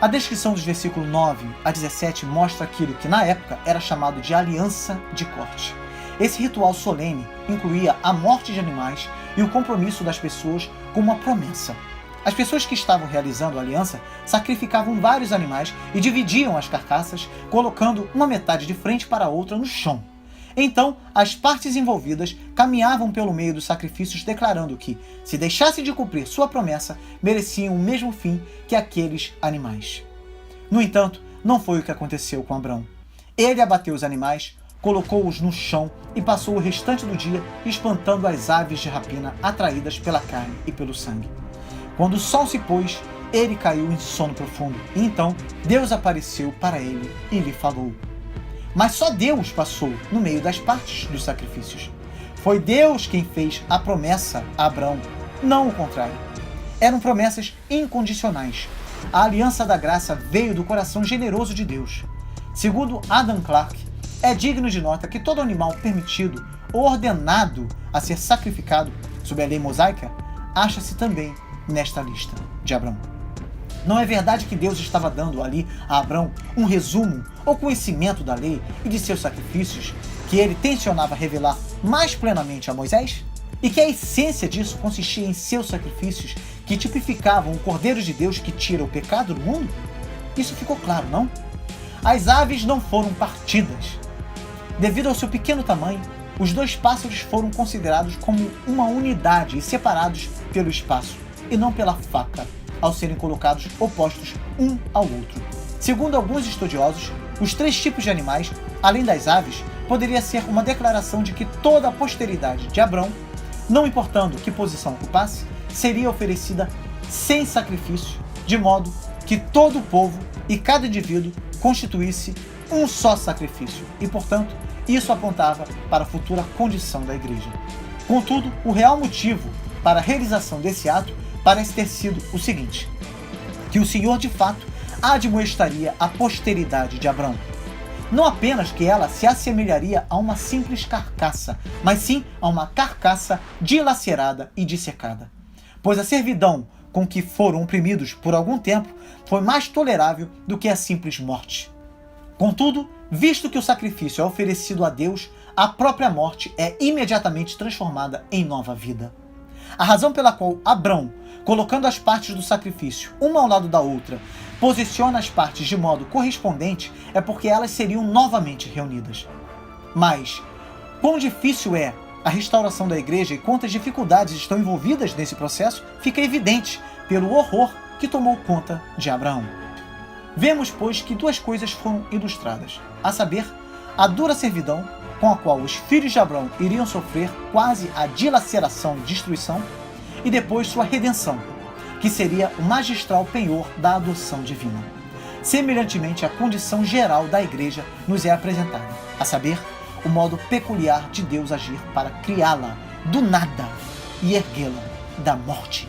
A descrição dos versículos 9 a 17 mostra aquilo que na época era chamado de aliança de corte. Esse ritual solene incluía a morte de animais e o compromisso das pessoas com uma promessa. As pessoas que estavam realizando a aliança sacrificavam vários animais e dividiam as carcaças, colocando uma metade de frente para a outra no chão. Então, as partes envolvidas caminhavam pelo meio dos sacrifícios, declarando que, se deixassem de cumprir sua promessa, mereciam o mesmo fim que aqueles animais. No entanto, não foi o que aconteceu com Abrão. Ele abateu os animais, colocou-os no chão e passou o restante do dia espantando as aves de rapina atraídas pela carne e pelo sangue. Quando o sol se pôs, ele caiu em sono profundo, e então Deus apareceu para ele e lhe falou. Mas só Deus passou no meio das partes dos sacrifícios. Foi Deus quem fez a promessa a Abrão, não o contrário. Eram promessas incondicionais. A aliança da graça veio do coração generoso de Deus. Segundo Adam Clarke, é digno de nota que todo animal permitido ou ordenado a ser sacrificado sob a lei mosaica acha-se também nesta lista de Abrão. Não é verdade que Deus estava dando ali a Abrão um resumo ou conhecimento da lei e de seus sacrifícios que ele tensionava revelar mais plenamente a Moisés? E que a essência disso consistia em seus sacrifícios que tipificavam o Cordeiro de Deus que tira o pecado do mundo? Isso ficou claro, não? As aves não foram partidas. Devido ao seu pequeno tamanho, os dois pássaros foram considerados como uma unidade e separados pelo espaço, e não pela faca, ao serem colocados opostos um ao outro. Segundo alguns estudiosos, os três tipos de animais, além das aves, poderia ser uma declaração de que toda a posteridade de Abrão, não importando que posição ocupasse, seria oferecida sem sacrifício, de modo que todo o povo e cada indivíduo constituísse um só sacrifício, e portanto, isso apontava para a futura condição da igreja. Contudo, o real motivo para a realização desse ato parece ter sido o seguinte: que o Senhor de fato admoestaria a posteridade de Abrão. Não apenas que ela se assemelharia a uma simples carcaça, mas sim a uma carcaça dilacerada e dissecada. Pois a servidão com que foram oprimidos por algum tempo foi mais tolerável do que a simples morte. Contudo, visto que o sacrifício é oferecido a Deus, a própria morte é imediatamente transformada em nova vida. A razão pela qual Abrão, colocando as partes do sacrifício uma ao lado da outra, posiciona as partes de modo correspondente é porque elas seriam novamente reunidas. Mas, quão difícil é a restauração da igreja e quantas dificuldades estão envolvidas nesse processo, fica evidente pelo horror que tomou conta de Abraão. Vemos, pois, que duas coisas foram ilustradas, a saber, a dura servidão com a qual os filhos de Abrão iriam sofrer quase a dilaceração e destruição, e depois sua redenção, que seria o magistral penhor da adoção divina. Semelhantemente, a condição geral da igreja nos é apresentada, a saber, o modo peculiar de Deus agir para criá-la do nada e erguê-la da morte.